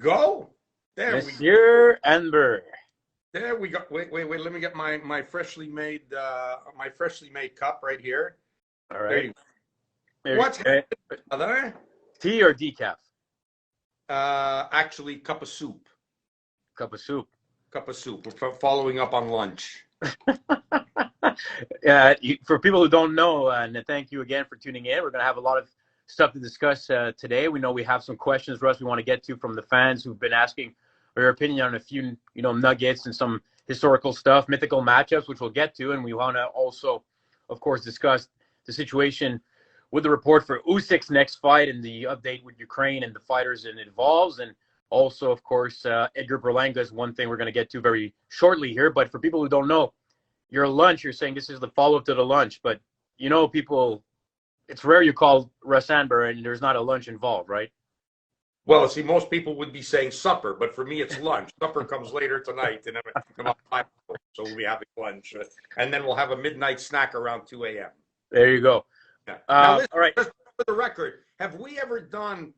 go. There Monsieur Anber. There we go. Wait. Let me get my freshly made cup right here. All right. What's happening, brother? Tea or decaf? Actually, cup of soup. Cup of soup. Cup of soup. We're following up on lunch. Yeah. For people who don't know, and thank you again for tuning in. We're going to have a lot of stuff to discuss today. We know we have some questions, Russ, we want to get to from the fans who've been asking your opinion on a few, nuggets and some historical stuff, mythical matchups, which we'll get to. And we want to also, of course, discuss the situation with the report for Usyk's next fight and the update with Ukraine and the fighters it involves. And also, of course, Edgar Berlanga is one thing we're going to get to very shortly here. But for people who don't know, your lunch, you're saying this is the follow-up to the lunch. But, people, it's rare you call Russ Anber and there's not a lunch involved, right? Well, see, most people would be saying supper, but for me, it's lunch. Supper comes later tonight, and about 5, so we'll be having lunch. And then we'll have a midnight snack around 2 a.m. There you go. Yeah. Now, listen, all right. just for the record, have we ever done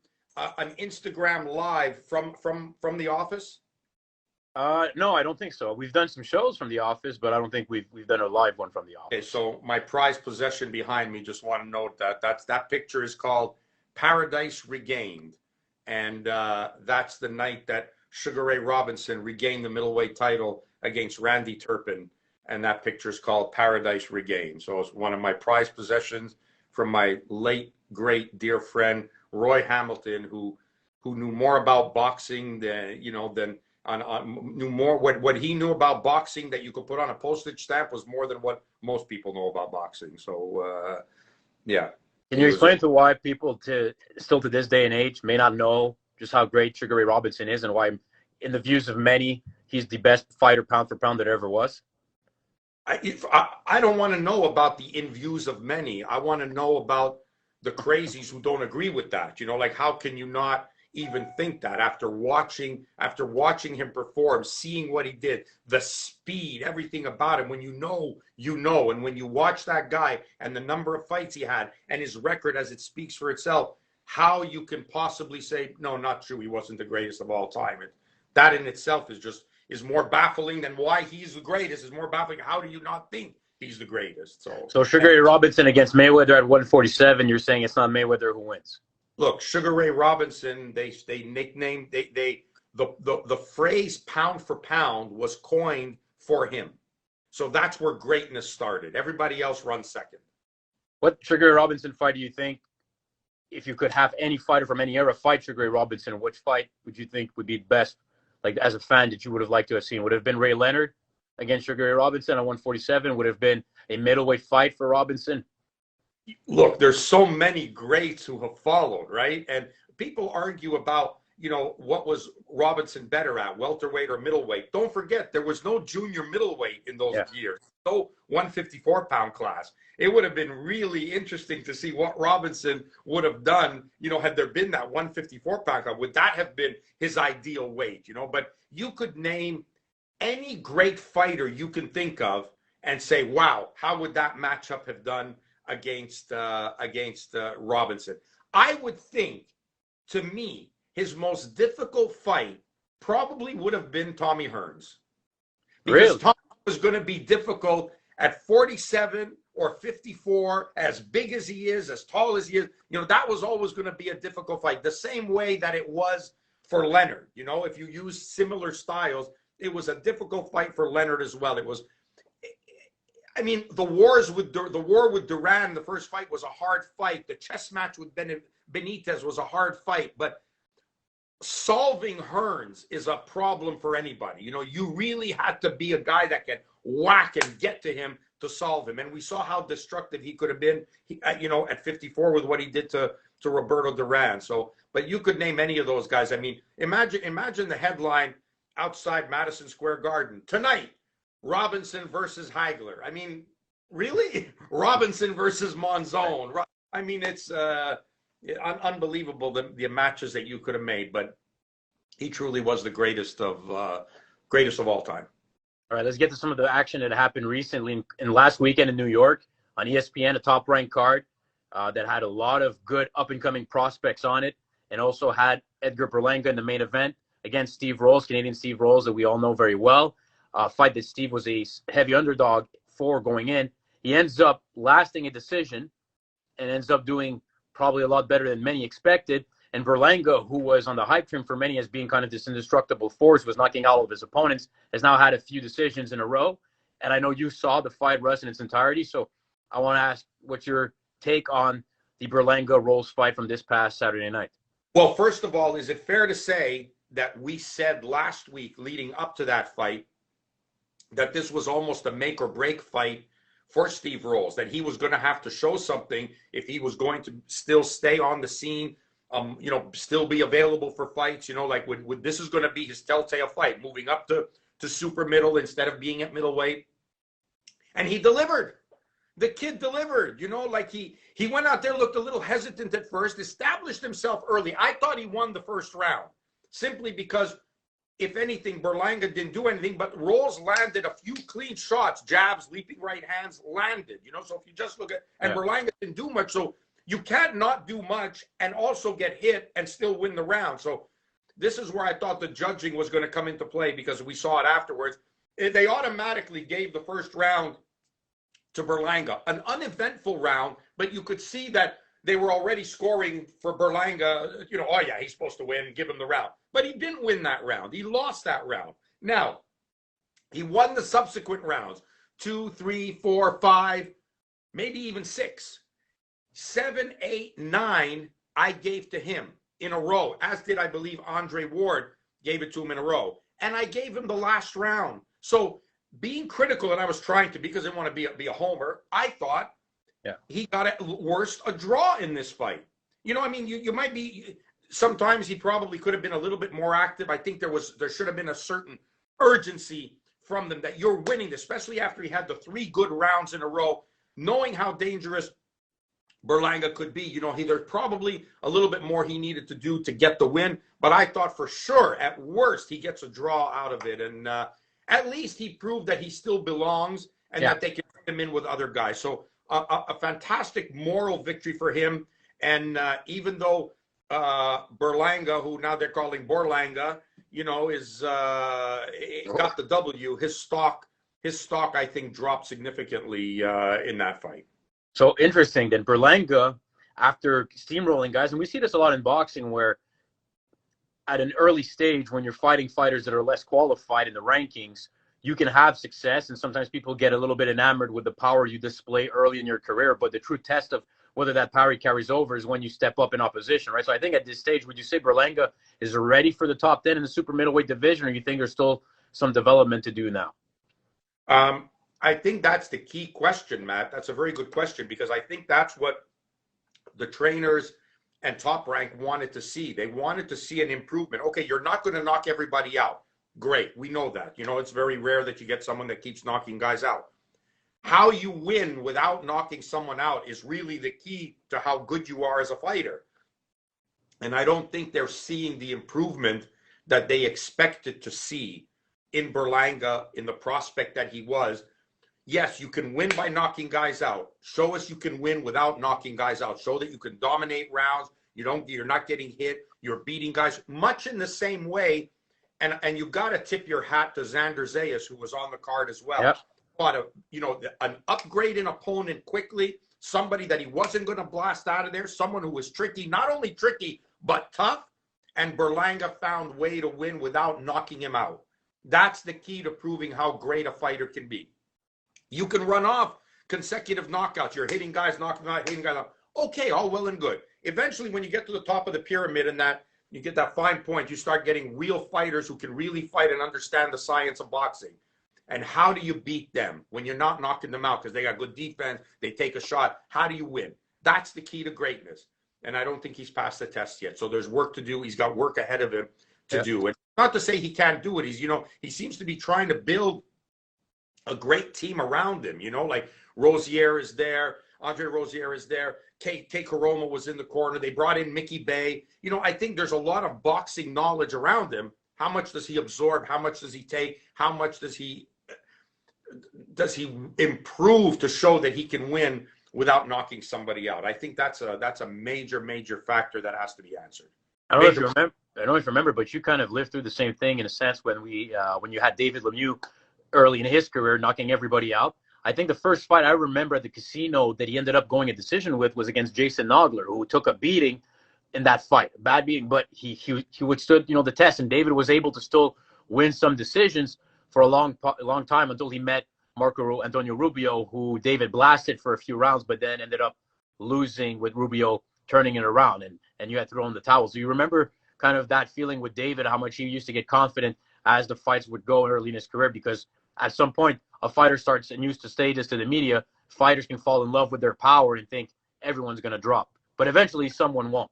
an Instagram live from the office? No, I don't think so. We've done some shows from the office, but I don't think we've done a live one from the office. Okay, so my prized possession behind me, just want to note that picture is called Paradise Regained. And that's the night that Sugar Ray Robinson regained the middleweight title against Randy Turpin. And that picture is called Paradise Regained. So it's one of my prized possessions from my late, great, dear friend, Roy Hamilton, who knew more about boxing than, knew more. What he knew about boxing that you could put on a postage stamp was more than what most people know about boxing. So, yeah. Can you explain to why people still to this day and age may not know just how great Sugar Ray Robinson is and why, in the views of many, he's the best fighter pound for pound that ever was? I don't want to know about the in views of many. I want to know about the crazies who don't agree with that. Like how can you not even think that after watching him perform, seeing what he did, the speed, everything about him, when you know, and when you watch that guy and the number of fights he had and his record as it speaks for itself, how you can possibly say, no, not true, he wasn't the greatest of all time. That in itself is more baffling than why he's the greatest, is more baffling. How do you not think he's the greatest? So Sugar Ray Robinson against Mayweather at 147, you're saying it's not Mayweather who wins? Look, Sugar Ray Robinson, they nicknamed the phrase pound for pound was coined for him. So that's where greatness started. Everybody else runs second. What Sugar Ray Robinson fight do you think, if you could have any fighter from any era fight Sugar Ray Robinson, which fight would you think would be best, like as a fan, that you would have liked to have seen? Would it have been Ray Leonard against Sugar Ray Robinson at 147? Would it have been a middleweight fight for Robinson? Look, there's so many greats who have followed, right? And people argue about, what was Robinson better at, welterweight or middleweight. Don't forget, there was no junior middleweight in those years. No 154-pound class. It would have been really interesting to see what Robinson would have done, had there been that 154-pound class. Would that have been his ideal weight, But you could name any great fighter you can think of and say, wow, how would that matchup have done against Robinson? I would think, to me, his most difficult fight probably would have been Tommy Hearns. Because really? Tommy was going to be difficult at 47 or 54, as big as he is, as tall as he is. That was always going to be a difficult fight. The same way that it was for Leonard. If you use similar styles, it was a difficult fight for Leonard as well. It was. I mean, the war with Duran, the first fight was a hard fight. The chess match with Benitez was a hard fight. But solving Hearns is a problem for anybody. You really had to be a guy that can whack and get to him to solve him. And we saw how destructive he could have been, at 54 with what he did to Roberto Duran. So, but you could name any of those guys. I mean, imagine the headline outside Madison Square Garden tonight. Robinson versus Hagler. I mean, really? Robinson versus Monzon. I mean, it's unbelievable the matches that you could have made, but he truly was the greatest of all time. All right, let's get to some of the action that happened recently in last weekend in New York on ESPN, a top-ranked card that had a lot of good up-and-coming prospects on it, and also had Edgar Berlanga in the main event against Steve Rolls, Canadian Steve Rolls, that we all know very well. A fight that Steve was a heavy underdog for going in. He ends up lasting a decision and ends up doing probably a lot better than many expected. And Berlanga, who was on the hype train for many as being kind of this indestructible force, was knocking out all of his opponents, has now had a few decisions in a row. And I know you saw the fight, Russ, in its entirety. So I want to ask what's your take on the Berlanga-Rolls fight from this past Saturday night? Well, first of all, is it fair to say that we said last week leading up to that fight that this was almost a make or break fight for Steve Rolls, that he was going to have to show something if he was going to still stay on the scene, still be available for fights, like would this is going to be his telltale fight, moving up to super middle instead of being at middleweight. And he delivered. The kid delivered, like he went out there, looked a little hesitant at first, established himself early. I thought he won the first round simply because, if anything, Berlanga didn't do anything, but Rolls landed a few clean shots, jabs, leaping right hands, landed, so if you just look at, and Berlanga didn't do much, so you can't not do much and also get hit and still win the round. So this is where I thought the judging was going to come into play, because we saw it afterwards. They automatically gave the first round to Berlanga, an uneventful round, but you could see that they were already scoring for Berlanga, oh yeah, he's supposed to win, give him the round. But he didn't win that round. He lost that round. Now, he won the subsequent rounds, 2, 3, 4, 5, maybe even 6. 7, 8, 9, I gave to him in a row, as did, I believe, Andre Ward gave it to him in a row. And I gave him the last round. So being critical, and I was trying to, because I didn't want to be a homer, I thought he got at worst a draw in this fight. You might be, sometimes he probably could have been a little bit more active. I think there should have been a certain urgency from them that you're winning, especially after he had the 3 good rounds in a row, knowing how dangerous Berlanga could be. There's probably a little bit more he needed to do to get the win, but I thought for sure at worst he gets a draw out of it. And at least he proved that he still belongs and that they can put him in with other guys. So a fantastic moral victory for him. And even though Berlanga, who now they're calling Borlanga, is got the W, his stock, I think, dropped significantly in that fight. So interesting that Berlanga, after steamrolling guys, and we see this a lot in boxing, where at an early stage, when you're fighting fighters that are less qualified in the rankings, you can have success, and sometimes people get a little bit enamored with the power you display early in your career, but the true test of whether that power carries over is when you step up in opposition, right? So I think at this stage, would you say Berlanga is ready for the top 10 in the super middleweight division, or you think there's still some development to do now? I think that's the key question, Matt. That's a very good question, because I think that's what the trainers and Top Rank wanted to see. They wanted to see an improvement. Okay, you're not going to knock everybody out. Great, we know that. It's very rare that you get someone that keeps knocking guys out. How you win without knocking someone out is really the key to how good you are as a fighter. And I don't think they're seeing the improvement that they expected to see in Berlanga, in the prospect that he was. Yes, you can win by knocking guys out. Show us you can win without knocking guys out. Show that you can dominate rounds. You're not getting hit. You're beating guys much in the same way. And you got to tip your hat to Xander Zayas, who was on the card as well. Yep. An upgrade in opponent quickly, somebody that he wasn't going to blast out of there, someone who was tricky, not only tricky, but tough. And Berlanga found way to win without knocking him out. That's the key to proving how great a fighter can be. You can run off consecutive knockouts. You're hitting guys, knocking out, hitting guys out. Okay, all well and good. Eventually, when you get to the top of the pyramid and that you get that fine point, you start getting real fighters who can really fight and understand the science of boxing. And how do you beat them when you're not knocking them out? Because they got good defense, they take a shot. How do you win? That's the key to greatness. And I don't think he's passed the test yet. So there's work to do. He's got work ahead of him to do. And not to say he can't do it. He seems to be trying to build a great team around him. Like Rosier is there, Andre Rosier is there, Kay Koroma was in the corner. They brought in Mickey Bay. I think there's a lot of boxing knowledge around him. How much does he absorb? How much does he take? How much does he improve to show that he can win without knocking somebody out? I think that's a major factor that has to be answered. I don't know if you remember. I don't know if you remember, but you kind of lived through the same thing in a sense when when you had David Lemieux early in his career, knocking everybody out. I think the first fight I remember at the casino that he ended up going a decision with was against Jason Nogler, who took a beating in that fight, a bad beating, but he withstood the test, and David was able to still win some decisions for a long time until he met Marco Antonio Rubio, who David blasted for a few rounds, but then ended up losing with Rubio turning it around, and you had thrown the towel. So you remember kind of that feeling with David, how much he used to get confident as the fights would go early in his career, because at some point a fighter starts, and used to say this to the media, fighters can fall in love with their power and think everyone's going to drop, but eventually someone won't.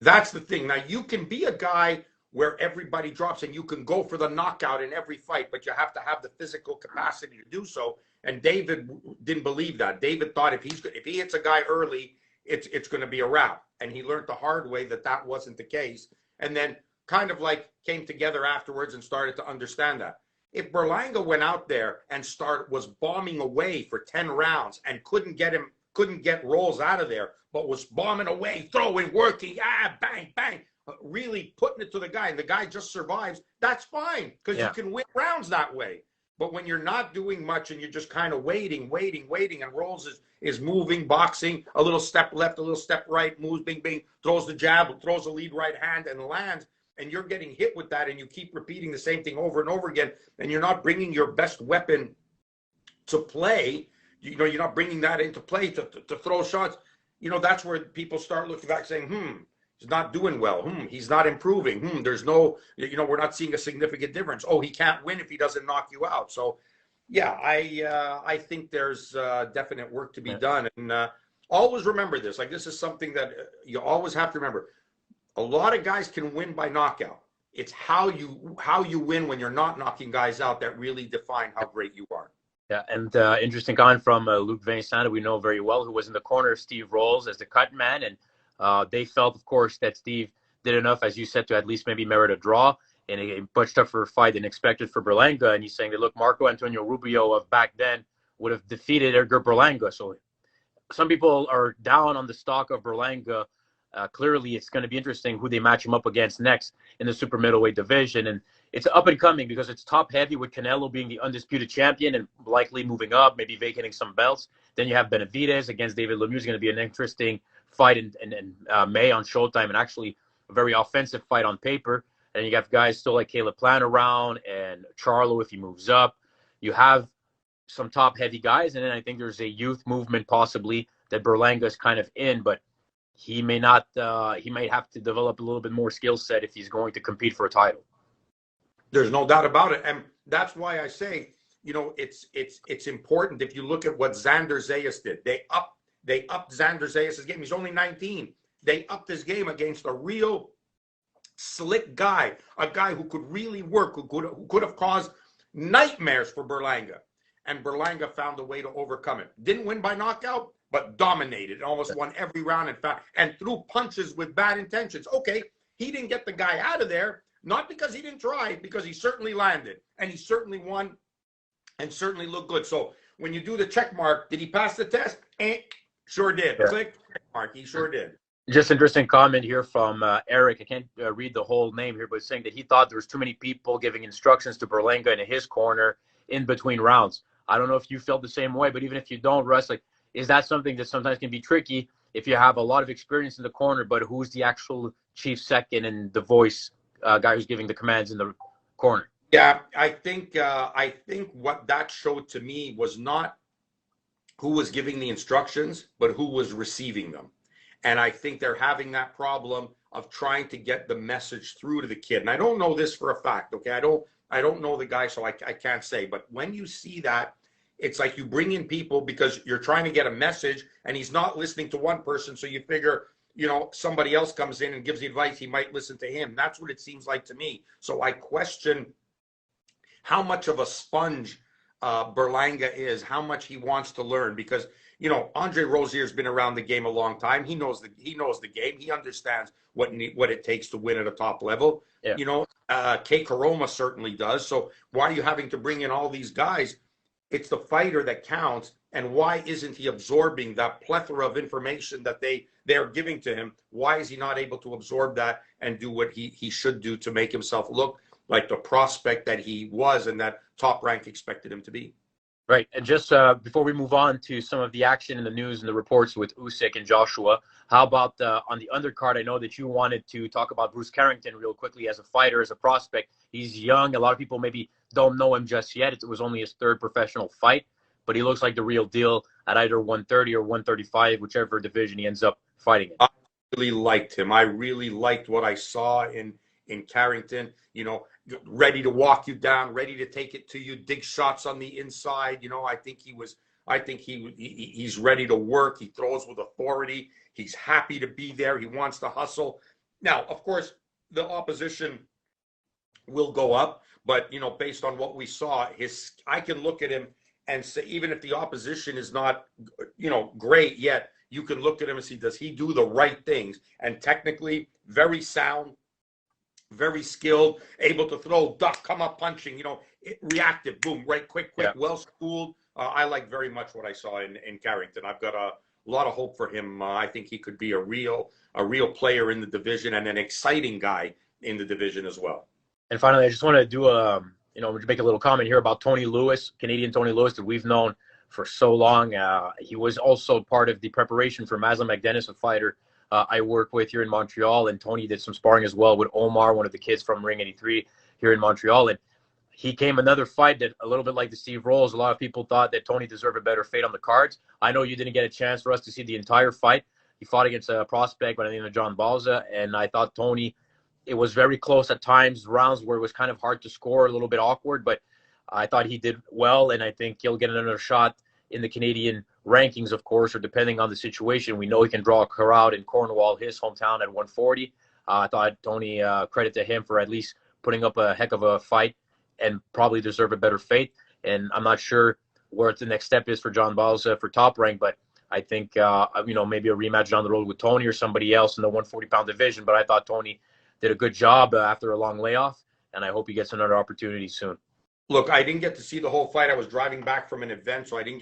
That's the thing. Now, you can be a guy where everybody drops and you can go for the knockout in every fight, but you have to have the physical capacity to do so. And David didn't believe that. David thought if he hits a guy early, it's going to be a wrap. And he learned the hard way that wasn't the case. And then kind of like came together afterwards and started to understand that. If Berlanga went out there and was bombing away for 10 rounds and couldn't get rolls out of there, but was bombing away, throwing, working, bang, bang, really putting it to the guy, and the guy just survives, that's fine, because you can win rounds that way. But when you're not doing much and you're just kind of waiting, and Rolls is moving, boxing, a little step left, a little step right, moves, bing, bing, throws the jab, throws the lead right hand and lands, and you're getting hit with that, and you keep repeating the same thing over and over again, and you're not bringing your best weapon to play, you're not bringing that into play to throw shots, that's where people start looking back saying, he's not doing well. He's not improving. There's no, we're not seeing a significant difference. Oh, he can't win if he doesn't knock you out. So, yeah, I think there's definite work to be done. And always remember this. Like, this is something that you always have to remember. A lot of guys can win by knockout. It's how you win when you're not knocking guys out that really define how great you are. Yeah, and interesting comment from Luke Vincent, we know very well, who was in the corner of Steve Rolls as the cut man, and they felt, of course, that Steve did enough, as you said, to at least maybe merit a draw in a much tougher fight than expected for Berlanga. And he's saying that, look, Marco Antonio Rubio of back then would have defeated Edgar Berlanga. So some people are down on the stock of Berlanga. Clearly, it's going to be interesting who they match him up against next in the super middleweight division. And it's up and coming because it's top heavy, with Canelo being the undisputed champion and likely moving up, maybe vacating some belts. Then you have Benavidez against David Lemieux. Is going to be an interesting fight in May on Showtime, and actually a very offensive fight on paper. And you have guys still like Caleb Plant around, and Charlo if he moves up. You have some top heavy guys, and then I think there's a youth movement possibly that Berlanga is kind of in, but he may not. He might have to develop a little bit more skill set if he's going to compete for a title. There's no doubt about it, and that's why I say, it's important. If you look at what Xander Zayas did, they upped Xander Zayas' game. He's only 19. They upped his game against a real slick guy, a guy who could really work, who could have caused nightmares for Berlanga, and Berlanga found a way to overcome it. Didn't win by knockout, but dominated, almost won every round, in fact, and threw punches with bad intentions. Okay, he didn't get the guy out of there, not because he didn't try, because he certainly landed, and he certainly won, and certainly looked good. So when you do the check mark, did he pass the test? Sure did. Yeah. Click, check mark, he sure did. Just interesting comment here from Eric. I can't read the whole name here, but saying that he thought there was too many people giving instructions to Berlanga in his corner in between rounds. I don't know if you felt the same way, but even if you don't, Russ, like, is that something that sometimes can be tricky if you have a lot of experience in the corner, but who's the actual chief second and the voice guy who's giving the commands in the corner? Yeah, I think what that showed to me was not who was giving the instructions, but who was receiving them. And I think they're having that problem of trying to get the message through to the kid. And I don't know this for a fact, okay? I don't know the guy, so I can't say. But when you see that, it's like you bring in people because you're trying to get a message, and he's not listening to one person, so you figure, somebody else comes in and gives the advice, he might listen to him. That's what it seems like to me. So I question how much of a sponge Berlanga is, how much he wants to learn, because Andre Rozier's been around the game a long time. He knows the game. He understands what it takes to win at a top level. Yeah. Kei Koroma certainly does. So why are you having to bring in all these guys? It's the fighter that counts, And why isn't he absorbing that plethora of information that they're giving to him? Why is he not able to absorb that and do what he should do to make himself look like the prospect that he was and that Top Rank expected him to be? Right. And just before we move on to some of the action in the news and the reports with Usyk and Joshua, how about on the undercard? I know that you wanted to talk about Bruce Carrington real quickly as a fighter, as a prospect. He's young. A lot of people maybe don't know him just yet. It was only his third professional fight, but he looks like the real deal at either 130 or 135, whichever division he ends up fighting in. I really liked him. I really liked what I saw in Carrington. You know, ready to walk you down, ready to take it to you, dig shots on the inside. You know, I think he's ready to work. He throws with authority. He's happy to be there. He wants to hustle. Now, of course, the opposition will go up, but you know, based on what we saw, I can look at him and say, even if the opposition is not, you know, great yet, you can look at him and see, does he do the right things? And technically, very sound, very skilled, able to throw, duck, come up punching, you know, reactive, boom, right, quick, yeah. Well schooled. I like very much what I saw in Carrington. I've got a lot of hope for him. I think he could be a real player in the division and an exciting guy in the division as well. And finally, I just want to do make a little comment here about Tony Lewis, Canadian Tony Lewis, that we've known for so long. He was also part of the preparation for Maslam McDennis, a fighter I work with here in Montreal, and Tony did some sparring as well with Omar, one of the kids from Ring 83 here in Montreal. And he came another fight that a little bit like the Steve Rolls. A lot of people thought that Tony deserved a better fate on the cards. I know you didn't get a chance for us to see the entire fight. He fought against a prospect by the name of John Bauza, and I thought Tony, it was very close at times, rounds where it was kind of hard to score, a little bit awkward, but I thought he did well, and I think he'll get another shot in the Canadian rankings, of course, or depending on the situation. We know he can draw a crowd in Cornwall, his hometown, at 140. I thought Tony, credit to him for at least putting up a heck of a fight and probably deserve a better fate. And I'm not sure where the next step is for John Bauza for Top Rank, but I think, maybe a rematch down the road with Tony or somebody else in the 140-pound division. But I thought Tony did a good job after a long layoff, and I hope he gets another opportunity soon. Look, I didn't get to see the whole fight. I was driving back from an event, so I didn't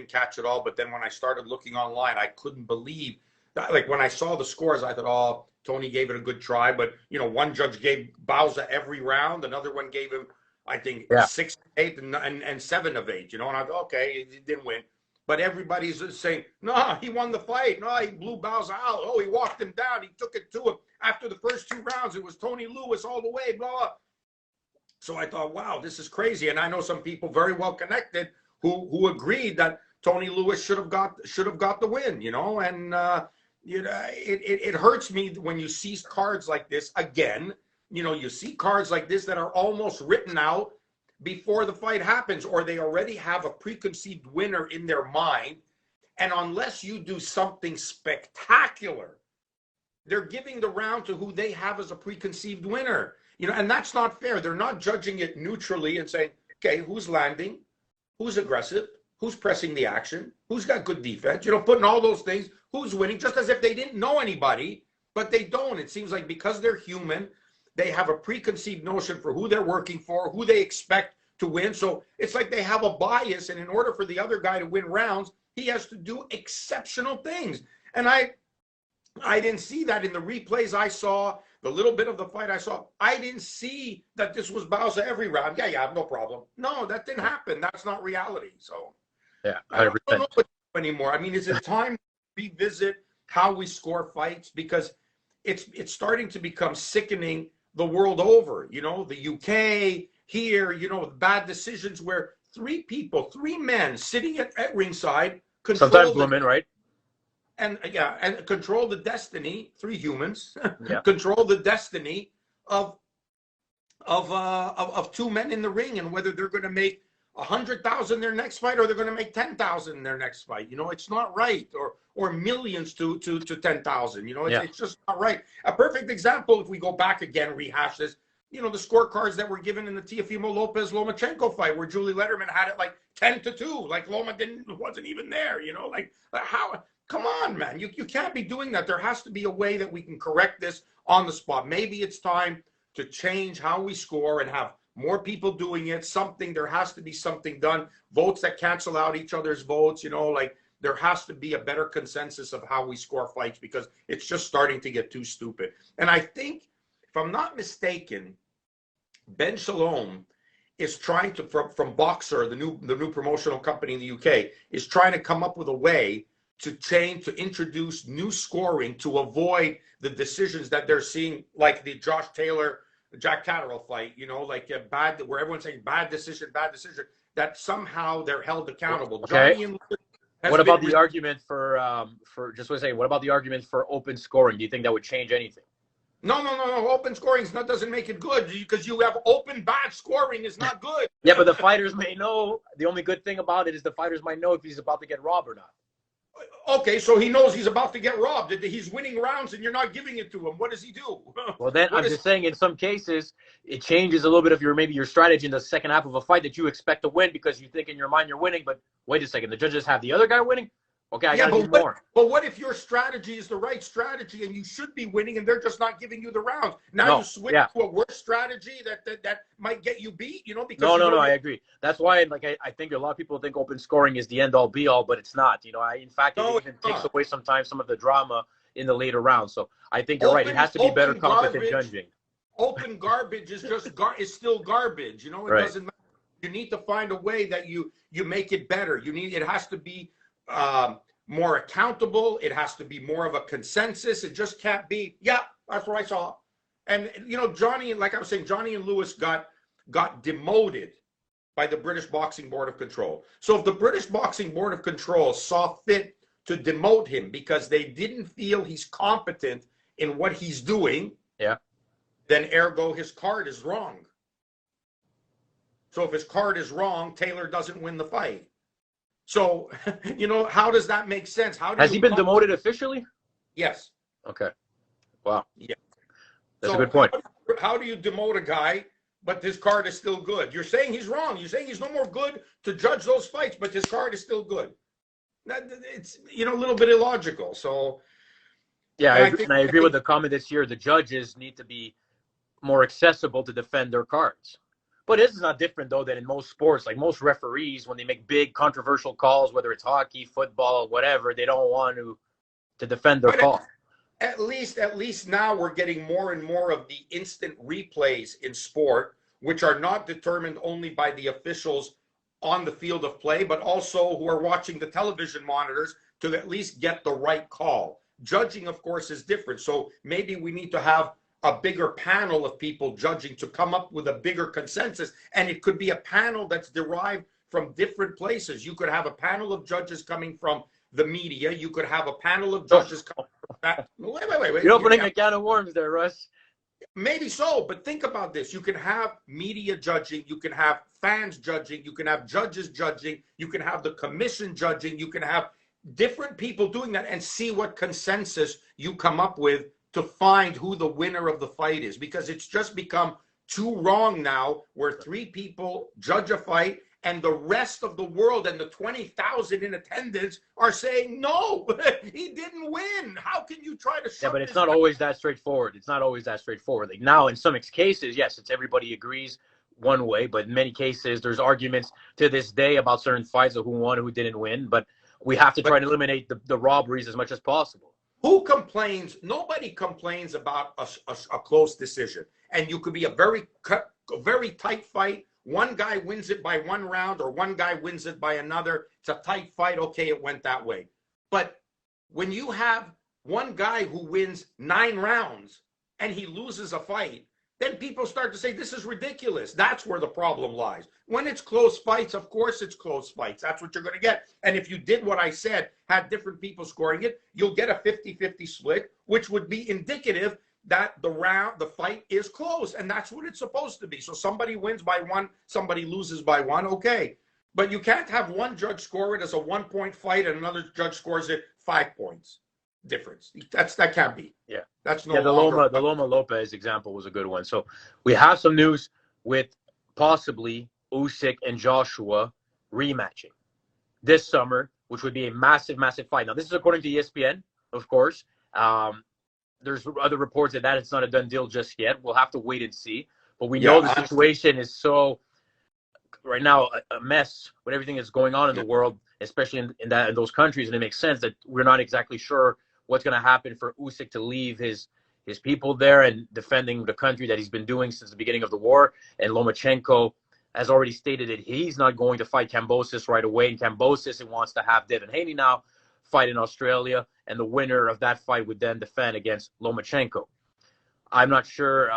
catch it all. But then when I started looking online, I couldn't believe that. Like when I saw the scores, I thought, oh, Tony gave it a good try. But, you know, one judge gave Bauza every round. Another one gave him, I think, 6 of 8 and 7 of 8, you know. And I thought, okay, he didn't win. But everybody's saying, no, he won the fight. No, he blew Bauza out. Oh, he walked him down. He took it to him. After the first 2 rounds, it was Tony Lewis all the way, blah, blah. So I thought, wow, this is crazy. And I know some people very well connected who agreed that Tony Lewis should have got the win, you know. And it hurts me when you see cards like this again. You know, you see cards like this that are almost written out before the fight happens, or they already have a preconceived winner in their mind. And unless you do something spectacular, they're giving the round to who they have as a preconceived winner. You know, and that's not fair. They're not judging it neutrally and saying, okay, who's landing, who's aggressive, who's pressing the action, who's got good defense, you know, putting all those things, who's winning, just as if they didn't know anybody, but they don't. It seems like because they're human, they have a preconceived notion for who they're working for, who they expect to win. So it's like they have a bias, and in order for the other guy to win rounds, he has to do exceptional things. And I didn't see that in the replays I saw. The little bit of the fight I saw, I didn't see that this was Bauza every round. Yeah, no problem. No, that didn't happen. That's not reality. So, yeah, 100%. I don't know what to do anymore. I mean, is it time to revisit how we score fights? Because it's starting to become sickening the world over. You know, the UK, here, you know, bad decisions where 3 men sitting at ringside control. Sometimes women, right? And control the destiny, 3 humans, control the destiny of 2 men in the ring, and whether they're going to make 100,000 their next fight or they're going to make 10,000 their next fight. You know, it's not right. Or millions to 10,000. You know, it's just not right. A perfect example, if we go back again, rehash this. You know, the scorecards that were given in the Teofimo Lopez-Lomachenko fight, where Julie Letterman had it like 10-2, like Loma wasn't even there. You know, like how. Come on, man. You can't be doing that. There has to be a way that we can correct this on the spot. Maybe it's time to change how we score and have more people doing it, something, there has to be something done, votes that cancel out each other's votes, like there has to be a better consensus of how we score fights because it's just starting to get too stupid. And I think, if I'm not mistaken, Ben Shalom is trying to, from Boxer, the new promotional company in the UK, is trying to come up with a way to introduce new scoring to avoid the decisions that they're seeing, like the Josh Taylor, Jack Catterall fight, like where everyone's saying bad decision, that somehow they're held accountable. Okay. Johnny and what about the argument for what about the argument for open scoring? Do you think that would change anything? No. Open scoring doesn't make it good because you have open bad scoring is not good. Yeah, but the fighters may know. The only good thing about it is the fighters might know if he's about to get robbed or not. Okay, so he knows he's about to get robbed. He's winning rounds and you're not giving it to him. What does he do? Well, then I'm just saying in some cases it changes a little bit of your strategy in the second half of a fight that you expect to win because you think in your mind you're winning, but wait a second, the judges have the other guy winning? Okay, I gotta do more. But what if your strategy is the right strategy and you should be winning and they're just not giving you the rounds? Now you switch to a worse strategy that might get you beat, because No, I agree. That's why I think a lot of people think open scoring is the end all be all, but it's not. In fact, it even takes away sometimes some of the drama in the later rounds. So I think you're right. It has to be better competent judging. Open garbage is just is still garbage. It doesn't matter. You need to find a way that you make it better. It has to be more accountable. It has to be more of a consensus. It just can't be, that's what I saw. And, Johnny, like I was saying, Johnny and Lewis got demoted by the British Boxing Board of Control. So if the British Boxing Board of Control saw fit to demote him because they didn't feel he's competent in what he's doing, then ergo his card is wrong. So if his card is wrong, Taylor doesn't win the fight. So, how does that make sense? Has he been demoted officially? Yes. Okay. Wow. Yeah. That's a good point. How do you demote a guy, but his card is still good? You're saying he's wrong. You're saying he's no more good to judge those fights, but his card is still good. It's, a little bit illogical. So, yeah, I agree with the comment this year. The judges need to be more accessible to defend their cards. But this is not different, though, than in most sports. Like most referees, when they make big controversial calls, whether it's hockey, football, whatever, they don't want to defend their call. At least now we're getting more and more of the instant replays in sport, which are not determined only by the officials on the field of play, but also who are watching the television monitors to at least get the right call. Judging, of course, is different. So maybe we need to have a bigger panel of people judging to come up with a bigger consensus. And it could be a panel that's derived from different places. You could have a panel of judges coming from the media. You could have a panel of judges coming from that. Wait. You're opening a can of worms there, Russ. Maybe so, but think about this. You can have media judging. You can have fans judging. You can have judges judging. You can have the commission judging. You can have different people doing that and see what consensus you come up with to find who the winner of the fight is, because it's just become too wrong now where three people judge a fight and the rest of the world and the 20,000 in attendance are saying, no, he didn't win. How can you try to shut Yeah, but it's not always that straightforward. It's not always that straightforward. Like now, in some cases, yes, it's everybody agrees one way, but in many cases, there's arguments to this day about certain fights of who won, who didn't win, but we have to try to eliminate the robberies as much as possible. Who complains? Nobody complains about a close decision. And you could be a very tight fight. One guy wins it by one round or one guy wins it by another. It's a tight fight. Okay, it went that way. But when you have one guy who wins 9 rounds and he loses a fight, then people start to say, this is ridiculous. That's where the problem lies. When it's close fights, of course it's close fights. That's what you're going to get. And if you did what I said, had different people scoring it, you'll get a 50-50 split, which would be indicative that the fight is close. And that's what it's supposed to be. So somebody wins by 1, somebody loses by 1. Okay. But you can't have one judge score it as a 1-point fight and another judge scores it 5 points difference. That can't be. Yeah. That's no the Loma Lopez example was a good one. So we have some news with possibly Usyk and Joshua rematching this summer, which would be a massive, massive fight. Now, this is according to ESPN, of course. There's other reports that it's not a done deal just yet. We'll have to wait and see. But we know the situation is so right now a mess with everything that's going on in the world, especially in those countries, and it makes sense that we're not exactly sure what's going to happen for Usyk to leave his people there and defending the country that he's been doing since the beginning of the war. And Lomachenko has already stated that he's not going to fight Kambosos right away. And Kambosos wants to have Devin Haney now fight in Australia, and the winner of that fight would then defend against Lomachenko. I'm not sure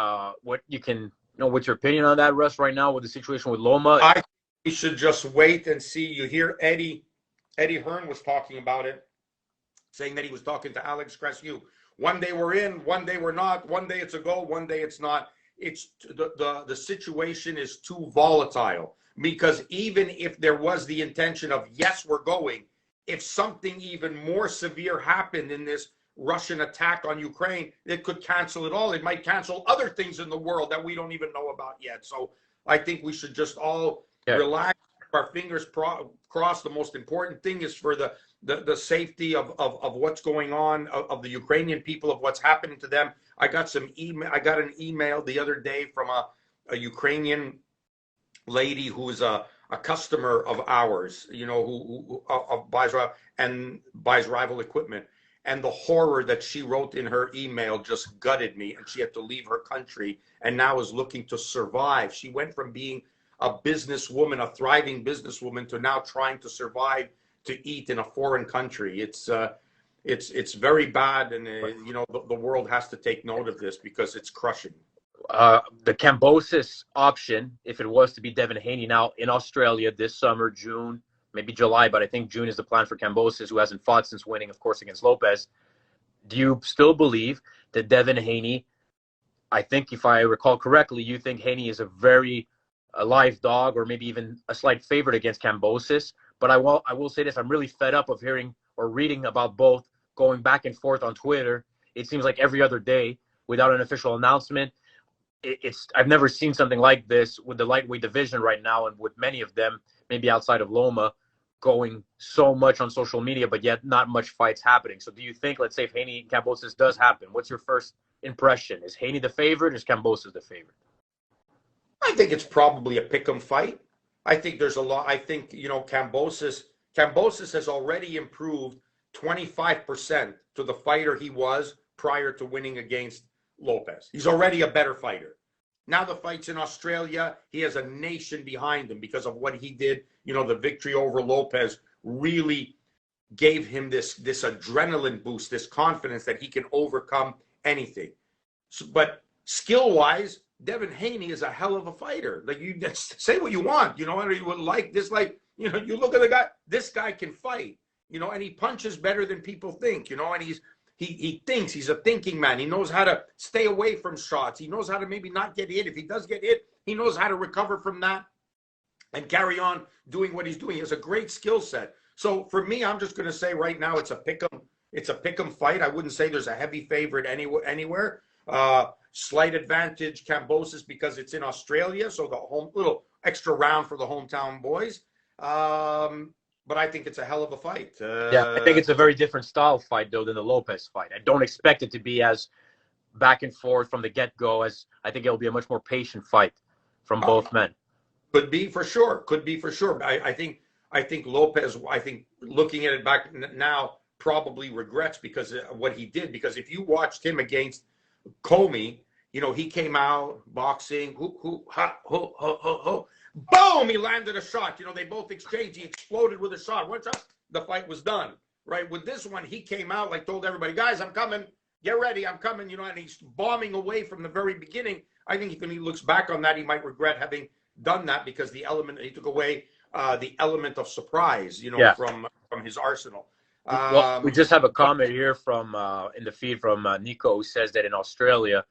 what you can, what's your opinion on that, Russ, right now with the situation with Loma? I think we should just wait and see. You hear Eddie Hearn was talking about it, saying that he was talking to Alex Crescu. One day we're in, one day we're not, one day it's a go, one day it's not. It's the situation is too volatile, because even if there was the intention of, yes, we're going, if something even more severe happened in this Russian attack on Ukraine, it could cancel it all. It might cancel other things in the world that we don't even know about yet. So I think we should just all relax, our fingers crossed. The most important thing is for the safety of what's going on, of the Ukrainian people, of what's happening to them. I got an email the other day from a Ukrainian lady who's a customer of ours, who buys rival equipment. And the horror that she wrote in her email just gutted me. And she had to leave her country and now is looking to survive. She went from being a businesswoman, a thriving businesswoman, to now trying to survive, to eat in a foreign country. It's very bad, and the world has to take note of this because it's crushing. The Kambosos option, if it was to be Devin Haney now in Australia this summer, June, maybe July, but I think June is the plan for Kambosos, who hasn't fought since winning, of course, against Lopez. Do you still believe that Devin Haney, I think if I recall correctly, you think Haney is a live dog, or maybe even a slight favorite against Kambosos? But I will say this, I'm really fed up of hearing or reading about both going back and forth on Twitter. It seems like every other day without an official announcement. I've never seen something like this with the lightweight division right now, and with many of them, maybe outside of Loma, going so much on social media, but yet not much fights happening. So do you think, let's say if Haney and Kambosos does happen, what's your first impression? Is Haney the favorite, or is Kambosos the favorite? I think it's probably a pick'em fight. I think there's a lot. I think, Kambosos has already improved 25% to the fighter he was prior to winning against Lopez. He's already a better fighter. Now the fight's in Australia. He has a nation behind him because of what he did. The victory over Lopez really gave him this adrenaline boost, this confidence that he can overcome anything. So, but skill-wise, Devin Haney is a hell of a fighter. Like, you say what you want, and you would like this, you look at the guy, this guy can fight, and he punches better than people think, and he thinks, he's a thinking man. He knows how to stay away from shots. He knows how to maybe not get hit. If he does get hit, he knows how to recover from that and carry on doing what he's doing. He has a great skill set. So for me, I'm just going to say right now, it's a pick'em fight. I wouldn't say there's a heavy favorite anywhere. Slight advantage Kambosos because it's in Australia, so the little extra round for the hometown boys. But I think it's a hell of a fight. I think it's a very different style fight, though, than the Lopez fight. I don't expect it to be as back and forth from the get-go, as I think it'll be a much more patient fight from both men. Could be for sure. I think Lopez, looking at it back now, probably regrets because of what he did. Because if you watched him against Comey, he came out boxing, boom, he landed a shot. They both exchanged. He exploded with a shot. One shot, the fight was done. Right? With this one, he came out, told everybody, guys, I'm coming. Get ready, I'm coming. And he's bombing away from the very beginning. I think when he looks back on that, he might regret having done that because he took away the element of surprise, from his arsenal. Well, we just have a comment here from in the feed from Nico, who says that in Australia,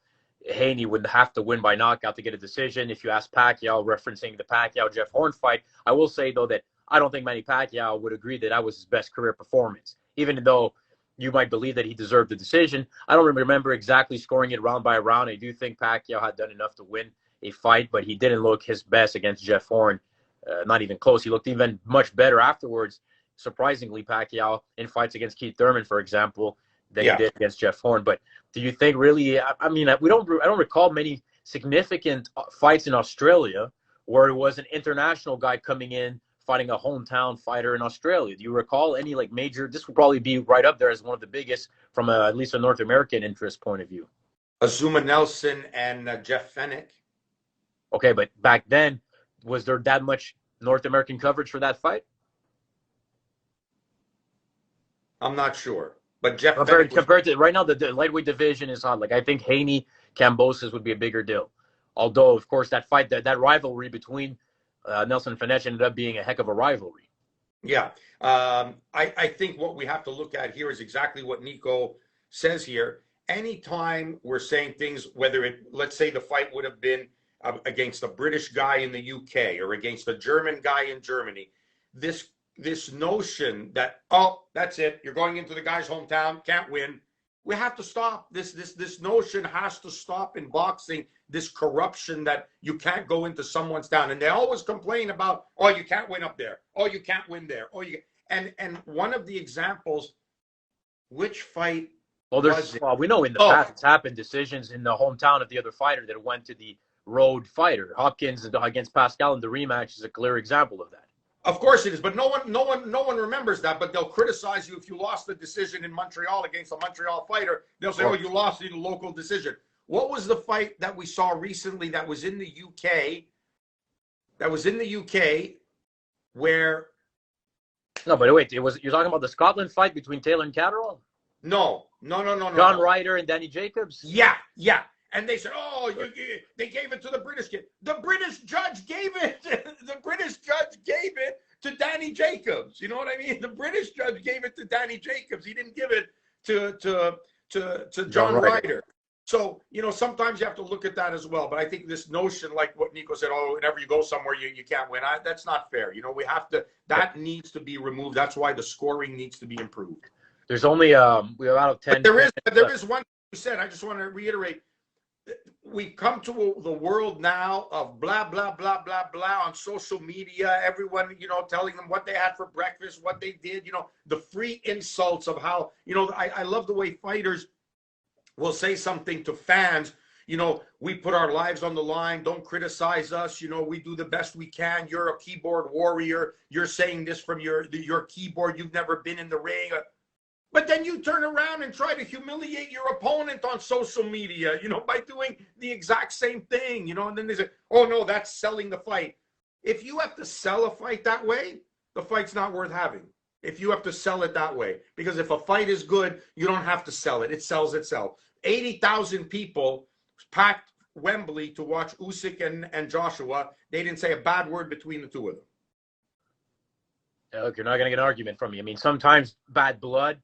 Haney would have to win by knockout to get a decision. If you ask Pacquiao, referencing the Pacquiao-Jeff Horn fight, I will say, though, that I don't think Manny Pacquiao would agree that was his best career performance. Even though you might believe that he deserved the decision, I don't remember exactly scoring it round by round. I do think Pacquiao had done enough to win a fight, but he didn't look his best against Jeff Horn. Not even close. He looked even much better afterwards, surprisingly, Pacquiao, in fights against Keith Thurman, for example, than he did against Jeff Horn. But do you think really? I don't recall many significant fights in Australia where it was an international guy coming in fighting a hometown fighter in Australia. Do you recall any like major? This would probably be right up there as one of the biggest from at least a North American interest point of view. Azuma Nelson and Jeff Fennick. Okay, but back then, was there that much North American coverage for that fight? I'm not sure. But Jeff compared to right now, the lightweight division is hot. Like, I think Haney, Kambosos would be a bigger deal. Although, of course, that fight, that rivalry between Nelson and Fenech ended up being a heck of a rivalry. Yeah. I think what we have to look at here is exactly what Nico says here. Anytime we're saying things, whether it, let's say the fight would have been against a British guy in the UK or against a German guy in Germany, this notion that, oh, that's it, you're going into the guy's hometown, can't win. We have to stop this notion has to stop in boxing, this corruption that you can't go into someone's town. And they always complain about, oh, you can't win up there, oh, you can't win there, oh, you, and one of the examples, which fight? Well, we know in the past it's happened, decisions in the hometown of the other fighter that went to the road fighter. Hopkins against Pascal in the rematch is a clear example of that. Of course it is, but no one remembers that. But they'll criticize you if you lost the decision in Montreal against a Montreal fighter. They'll say, "Oh, you lost in a local decision." What was the fight that we saw recently that was in the UK? That was in the UK, where? No, but wait, you're talking about the Scotland fight between Taylor and Catterall? No. John Ryder and Danny Jacobs? Yeah. And they said, oh, they gave it to the British kid. The British judge gave it. The British judge gave it to Danny Jacobs. You know what I mean? The British judge gave it to Danny Jacobs. He didn't give it to John Ryder. So, sometimes you have to look at that as well. But I think this notion, like what Nico said, oh, whenever you go somewhere, you can't win. That's not fair. We have to, that needs to be removed. That's why the scoring needs to be improved. There's only, we're out of 10. But there is one thing you said. I just want to reiterate. We've come to the world now of blah, blah, blah, blah, blah on social media. Everyone, telling them what they had for breakfast, what they did, the free insults of how, I love the way fighters will say something to fans. We put our lives on the line. Don't criticize us. We do the best we can. You're a keyboard warrior. You're saying this from your keyboard. You've never been in the ring. But then you turn around and try to humiliate your opponent on social media, by doing the exact same thing, and then they say, oh, no, that's selling the fight. If you have to sell a fight that way, the fight's not worth having. If you have to sell it that way, because if a fight is good, you don't have to sell it. It sells itself. 80,000 people packed Wembley to watch Usyk and Joshua. They didn't say a bad word between the two of them. Look, you're not going to get an argument from me. I mean, sometimes bad blood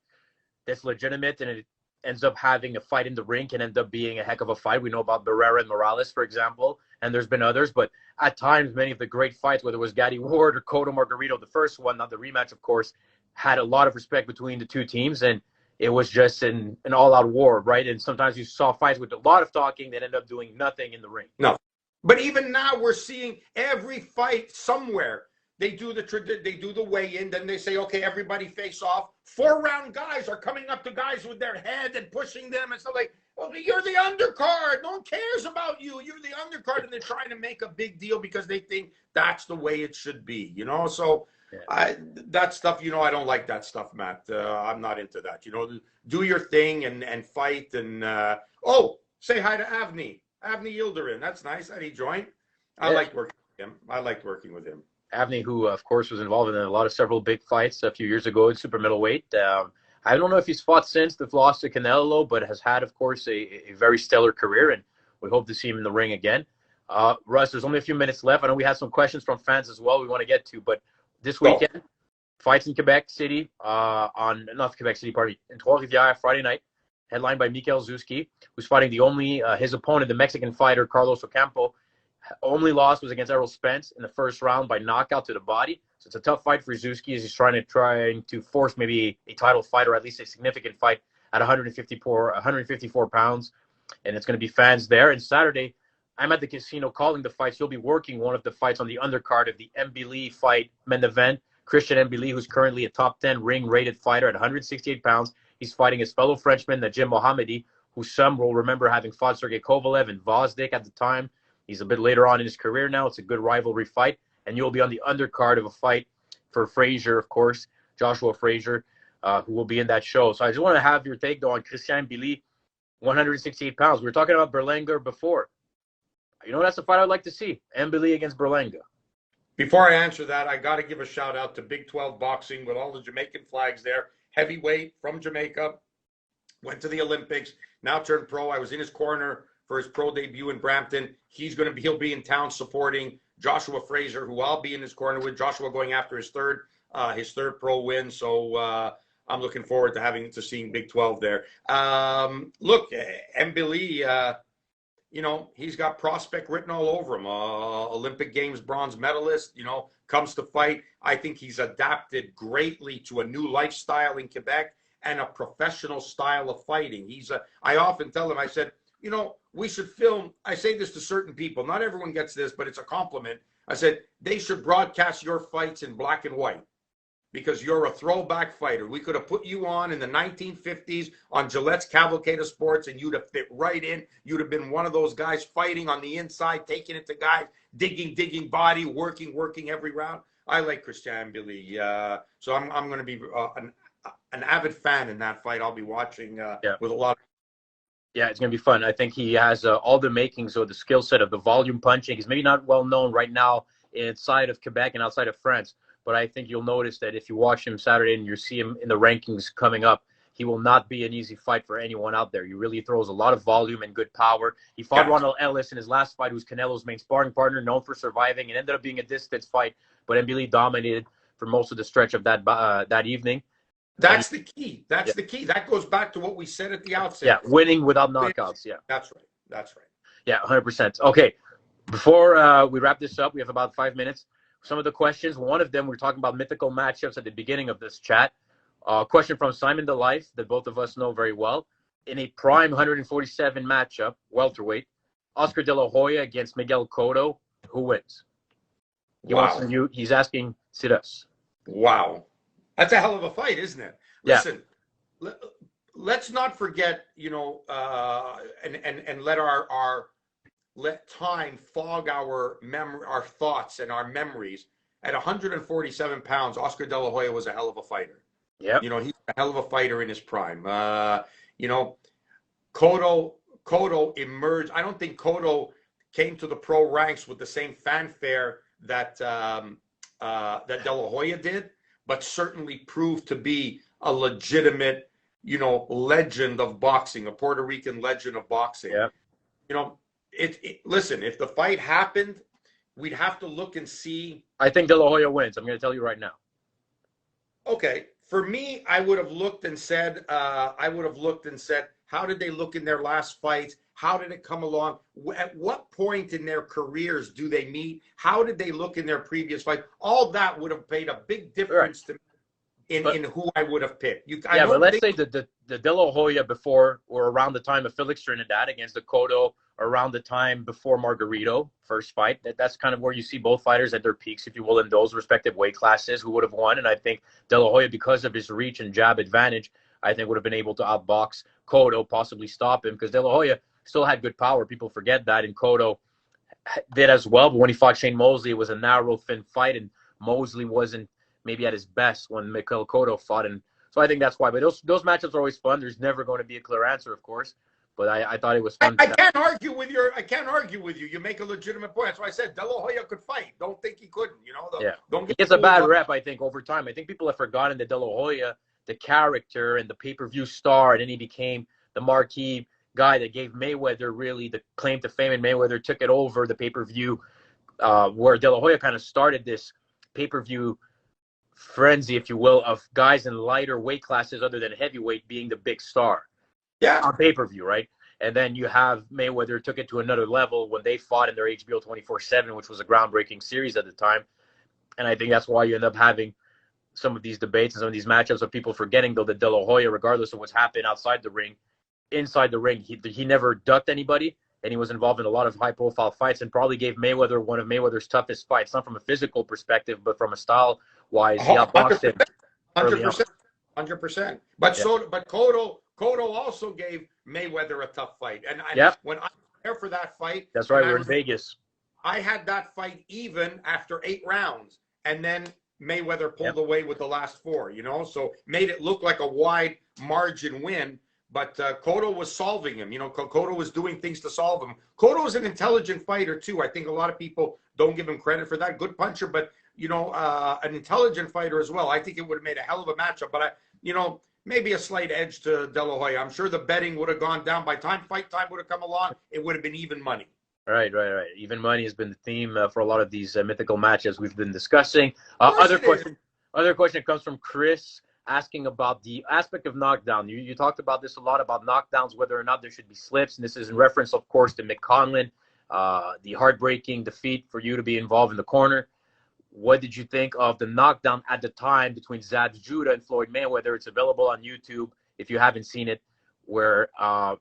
that's legitimate and it ends up having a fight in the ring can end up being a heck of a fight. We know about Barrera and Morales, for example, and there's been others. But at times, many of the great fights, whether it was Gatti Ward or Cotto Margarito, the first one, not the rematch, of course, had a lot of respect between the two teams. And it was just an all-out war, right? And sometimes you saw fights with a lot of talking that end up doing nothing in the ring. No. But even now we're seeing every fight somewhere. They do the weigh-in, then they say, okay, everybody face off. 4-round guys are coming up to guys with their head and pushing them and stuff like, well, you're the undercard. No one cares about you. You're the undercard, and they're trying to make a big deal because they think that's the way it should be, So that stuff, I don't like that stuff, Matt. I'm not into that. Do your thing and fight. And say hi to Avni Yildirim. That's nice that he joined. I liked working with him. Avni, who, of course, was involved in several big fights a few years ago in super middleweight. I don't know if he's fought since the loss to Canelo, but has had, of course, a very stellar career, and we hope to see him in the ring again. Russ, there's only a few minutes left. I know we have some questions from fans as well we want to get to, but this weekend, fights in Quebec City, in 12th Friday night, headlined by Mikael Zuzki, who's fighting his opponent, the Mexican fighter, Carlos Ocampo. Only loss was against Errol Spence in the first round by knockout to the body. So it's a tough fight for Zuzki as he's trying to force maybe a title fight or at least a significant fight at 154 pounds. And it's going to be fans there. And Saturday, I'm at the casino calling the fights. You'll be working one of the fights on the undercard of the Mbilli fight main event. Christian Mbilli, who's currently a top 10 ring-rated fighter at 168 pounds. He's fighting his fellow Frenchman, Najim Mohammadi, who some will remember having fought Sergey Kovalev and Vosdik at the time. He's a bit later on in his career now. It's a good rivalry fight. And you'll be on the undercard of a fight for Frazier, of course, Joshua Frazier, who will be in that show. So I just want to have your take, though, on Christian Mbilli, 168 pounds. We were talking about Berlanga before. You know, that's a fight I'd like to see. Mbilli against Berlanga. Before I answer that, I got to give a shout out to Big 12 Boxing with all the Jamaican flags there. Heavyweight from Jamaica, went to the Olympics, now turned pro. I was in his corner for his pro debut in Brampton. He'll be in town supporting Joshua Frazier, who I'll be in his corner with. Joshua going after his third pro win. So I'm looking forward to seeing Big 12 there. Look, Mbilli, you know, he's got prospect written all over him. Olympic Games bronze medalist, you know, comes to fight. I think he's adapted greatly to a new lifestyle in Quebec and a professional style of fighting. I often tell him, I said, you know, we should film. I say this to certain people. Not everyone gets this, but it's a compliment. I said, they should broadcast your fights in black and white because you're a throwback fighter. We could have put you on in the 1950s on Gillette's Cavalcade of Sports, and you'd have fit right in. You'd have been one of those guys fighting on the inside, taking it to guys, digging body, working every round. I like Christian Mbilli. So I'm going to be an avid fan in that fight. I'll be watching with a lot of. Yeah, it's going to be fun. I think he has all the makings or the skill set of the volume punching. He's maybe not well known right now inside of Quebec and outside of France, but I think you'll notice that if you watch him Saturday and you see him in the rankings coming up, he will not be an easy fight for anyone out there. He really throws a lot of volume and good power. He fought Ronald Ellis in his last fight, who's Canelo's main sparring partner, known for surviving. It ended up being a distance fight, but Mbilli dominated for most of the stretch of that evening. That's the key. That's the key. That goes back to what we said at the outset. Yeah, winning without knockouts. Yeah, that's right. Yeah, 100%. Okay, before we wrap this up, we have about 5 minutes. Some of the questions. One of them, we're talking about mythical matchups at the beginning of this chat. Question from Simon the Life that both of us know very well. In a prime 147 matchup, welterweight, Oscar De La Hoya against Miguel Cotto, who wins? He's asking Siras. Wow. That's a hell of a fight, isn't it? Listen, let's not forget, you know, and let time fog our memory, our thoughts and our memories. At 147 pounds, Oscar De La Hoya was a hell of a fighter. Yeah. You know, he's a hell of a fighter in his prime. You know, Cotto emerged. I don't think Cotto came to the pro ranks with the same fanfare that De La Hoya did, but certainly proved to be a legitimate, you know, legend of boxing, a Puerto Rican legend of boxing. Yeah. You know, listen, if the fight happened, we'd have to look and see. I think De La Hoya wins. I'm going to tell you right now. Okay. For me, I would have looked and said, how did they look in their last fights? How did it come along? At what point in their careers do they meet? How did they look in their previous fight? All that would have made a big difference to me in who I would have picked. But let's say the De La Hoya before or around the time of Felix Trinidad against the Cotto, around the time before Margarito, first fight. That's kind of where you see both fighters at their peaks, if you will, in those respective weight classes, who would have won. And I think De La Hoya, because of his reach and jab advantage, I think would have been able to outbox Cotto, possibly stop him, because De La Hoya still had good power. People forget that, and Cotto did as well. But when he fought Shane Mosley, it was a narrow, thin fight, and Mosley wasn't maybe at his best when Miguel Cotto fought. And so I think that's why. But those matchups are always fun. There's never going to be a clear answer, of course. But I thought it was fun. I can't argue with you. You make a legitimate point. That's why I said De La Hoya could fight. Don't think he couldn't. You know. He gets a bad rep, I think, over time. I think people have forgotten that De La Hoya, the character and the pay-per-view star, and then he became the marquee guy that gave Mayweather really the claim to fame, and Mayweather took it over the pay-per-view, where De La Hoya kind of started this pay-per-view frenzy, if you will, of guys in lighter weight classes other than heavyweight being the big star. Yeah. On pay-per-view, right? And then you have Mayweather took it to another level when they fought in their HBO 24/7, which was a groundbreaking series at the time. And I think that's why you end up having some of these debates and some of these matchups of people forgetting, though, that De La Hoya, regardless of what's happened outside the ring, inside the ring, he never ducked anybody, and he was involved in a lot of high-profile fights and probably gave Mayweather one of Mayweather's toughest fights, not from a physical perspective, but from a style-wise. He outboxed him. 100%. But Cotto also gave Mayweather a tough fight. And Yep. when I was there for that fight, That's right. We're in Vegas. I had that fight even after 8 rounds, and then Mayweather pulled away with the last 4, you know, so made it look like a wide margin win. But Cotto was solving him. You know, Cotto was doing things to solve him. Cotto is an intelligent fighter, too. I think a lot of people don't give him credit for that. Good puncher, but, you know, an intelligent fighter as well. I think it would have made a hell of a matchup. But, you know, maybe a slight edge to De La Hoya. I'm sure the betting would have gone down. By the time fight time would have come along, it would have been even money. Right. Even money has been the theme for a lot of these mythical matches we've been discussing. Other question comes from Chris, asking about the aspect of knockdown. You talked about this a lot, about knockdowns, whether or not there should be slips. And this is in reference, of course, to Mick Conlan, the heartbreaking defeat for you to be involved in the corner. What did you think of the knockdown at the time between Zab Judah and Floyd Mayweather? It's available on YouTube if you haven't seen it, where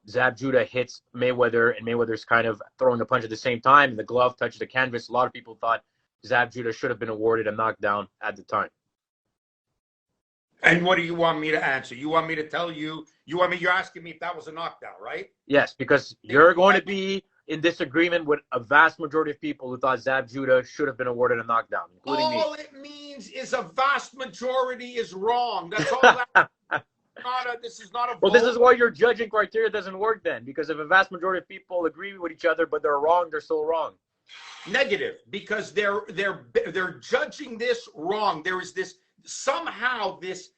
Zab Judah hits Mayweather and Mayweather's kind of throwing the punch at the same time, and the glove touched the canvas. A lot of people thought Zab Judah should have been awarded a knockdown at the time. And what do you want me to answer? You want me to tell you? You're asking me if that was a knockdown, right? Yes, because you're going to be in disagreement with a vast majority of people who thought Zab Judah should have been awarded a knockdown, including me. All it means is a vast majority is wrong. That's all. This is not a. Well, this is why your judging criteria doesn't work then, because if a vast majority of people agree with each other but they're wrong, they're still wrong. Negative, because they're judging this wrong. There is this. Somehow this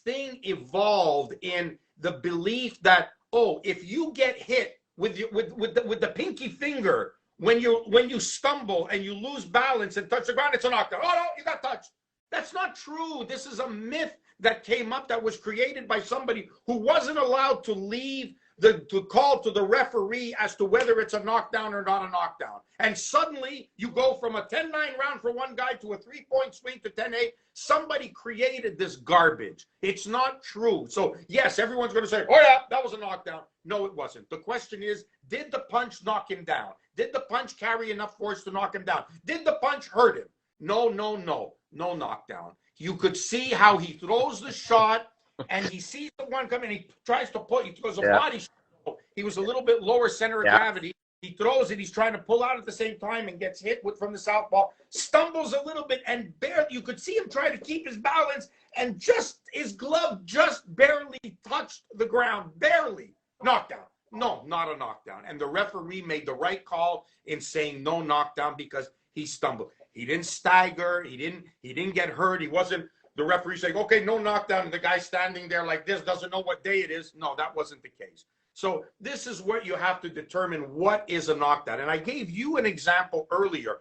thing evolved in the belief that, oh, if you get hit with the pinky finger when you stumble and you lose balance and touch the ground, it's a knockdown. Oh no, you got touched. That's not true. This is a myth that came up, that was created by somebody who wasn't allowed to leave to call to the referee as to whether it's a knockdown or not a knockdown. And suddenly you go from a 10-9 round for one guy to a 3-point swing to 10-8. Somebody created this garbage. It's not true. So yes, everyone's going to say, oh yeah, that was a knockdown. No, it wasn't. The question is, did the punch knock him down? Did the punch carry enough force to knock him down? Did the punch hurt him? No knockdown. You could see how he throws the shot, and he sees the one coming, he tries to pull. He throws a body shot. He was a little bit lower center of gravity. He throws it. He's trying to pull out at the same time and gets hit from the southpaw. Stumbles a little bit, and barely. You could see him try to keep his balance, and just his glove just barely touched the ground. Barely. Knockdown. No, not a knockdown. And the referee made the right call in saying no knockdown because he stumbled. He didn't stagger. He didn't get hurt. He wasn't. The referee saying, okay, no knockdown, and the guy standing there like this doesn't know what day it is. No, that wasn't the case. So this is what you have to determine, what is a knockdown. And I gave you an example earlier.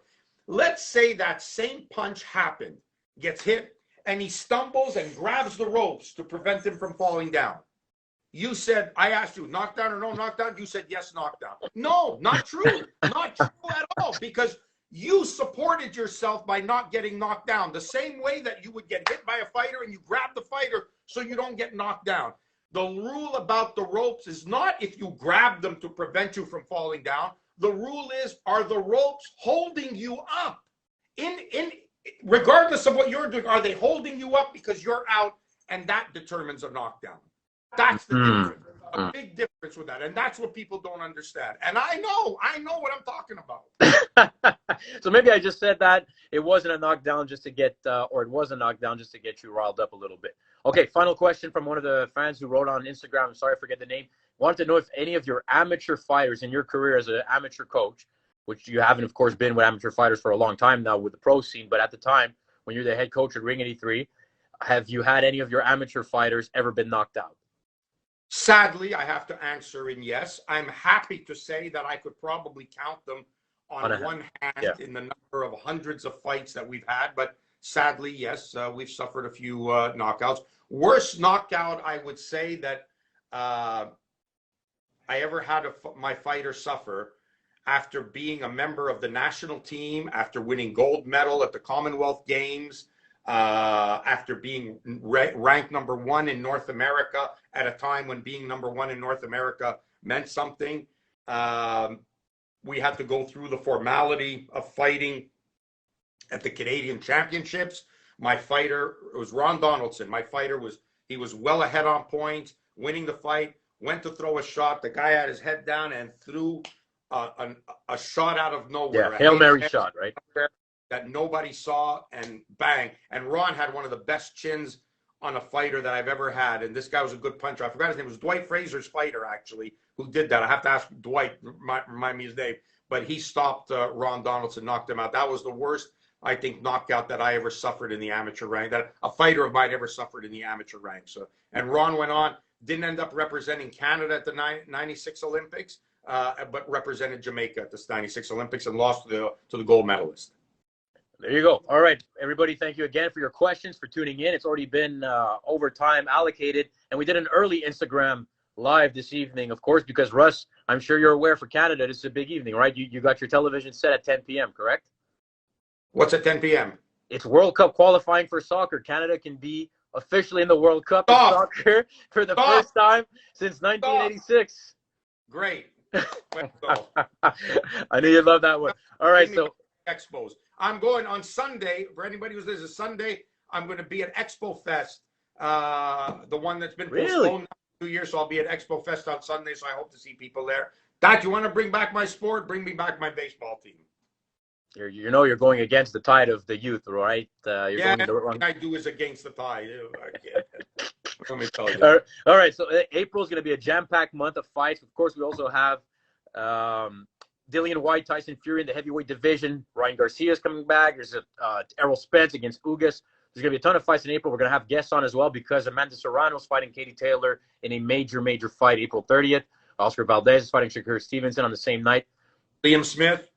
Let's say that same punch happened, gets hit, and he stumbles and grabs the ropes to prevent him from falling down. You said, I asked you, knockdown or no knockdown? You said, yes, knockdown. No, not true. Not true at all, because you supported yourself by not getting knocked down, the same way that you would get hit by a fighter and you grab the fighter so you don't get knocked down. The rule about the ropes is not if you grab them to prevent you from falling down. The rule is, are the ropes holding you up? Regardless of what you're doing, are they holding you up because you're out? And that determines a knockdown. That's the difference. A big difference with that. And that's what people don't understand. And I know what I'm talking about. So maybe I just said that it wasn't a knockdown just to get, or it was a knockdown just to get you riled up a little bit. Okay, final question from one of the fans who wrote on Instagram. I'm sorry I forget the name. Wanted to know if any of your amateur fighters in your career as an amateur coach, which you haven't, of course, been with amateur fighters for a long time now with the pro scene, but at the time when you're the head coach at Ring 83, have you had any of your amateur fighters ever been knocked out? Sadly, I have to answer in yes. I'm happy to say that I could probably count them on one hand in the number of hundreds of fights that we've had. But sadly, yes, we've suffered a few knockouts. Worst knockout, I would say, that I ever had my fighter suffer after being a member of the national team, after winning gold medal at the Commonwealth Games, after being ranked number 1 in North America at a time when being number 1 in North America meant something. We had to go through the formality of fighting at the Canadian Championships. My fighter was Ron Donaldson. My fighter was well ahead on points, winning the fight. went to throw a shot. The guy had his head down and threw a shot out of nowhere. Yeah, Hail Mary shot, right? That nobody saw, and bang. And Ron had one of the best chins on a fighter that I've ever had. And this guy was a good puncher. I forgot his name. It was Dwight Fraser's fighter, actually, who did that. I have to ask Dwight, remind me his name. But he stopped Ron Donaldson, knocked him out. That was the worst, I think, knockout that I ever suffered in the amateur rank, that a fighter of mine ever suffered in the amateur rank. So, and Ron went on, didn't end up representing Canada at the 96 Olympics, but represented Jamaica at the 96 Olympics and lost to the gold medalist. There you go. All right, everybody, thank you again for your questions, for tuning in. It's already been overtime allocated, and we did an early Instagram live this evening, of course, because, Russ, I'm sure you're aware, for Canada, this is a big evening, right? You got your television set at 10 p.m., correct? What's at 10 p.m.? It's World Cup qualifying for soccer. Canada can be officially in the World Cup in soccer for the first time since 1986. Great. I knew you'd love that one. All right, so Expos. I'm going on Sunday. For anybody who's listening, Sunday, I'm going to be at Expo Fest, the one that's been postponed 2 years. So I'll be at Expo Fest on Sunday. So I hope to see people there. Dad, you want to bring back my sport? Bring me back my baseball team. You're going against the tide of the youth, right? Everything I do is against the tide. Let me tell you. All right, so April is going to be a jam-packed month of fights. Of course, we also have Dillian White, Tyson Fury in the heavyweight division. Ryan Garcia is coming back. There's Errol Spence against Ugas. There's going to be a ton of fights in April. We're going to have guests on as well because Amanda Serrano is fighting Katie Taylor in a major fight April 30th. Oscar Valdez is fighting Shakur Stevenson on the same night. Liam Smith,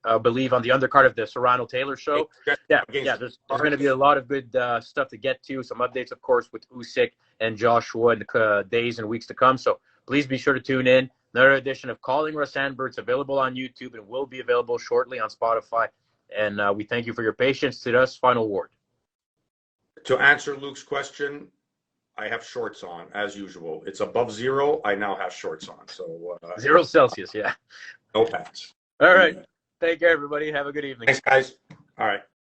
I believe, on the undercard of the Serrano-Taylor show. There's going to be a lot of good stuff to get to. Some updates, of course, with Usyk and Joshua in the days and weeks to come. So please be sure to tune in. Another edition of Calling Russ Anber. It's available on YouTube and will be available shortly on Spotify. And we thank you for your patience. To us, final word. To answer Luke's question, I have shorts on, as usual. It's above zero. I now have shorts on. So 0 Celsius, yeah. No pants. All right. Take care, everybody. Have a good evening. Thanks, guys. All right.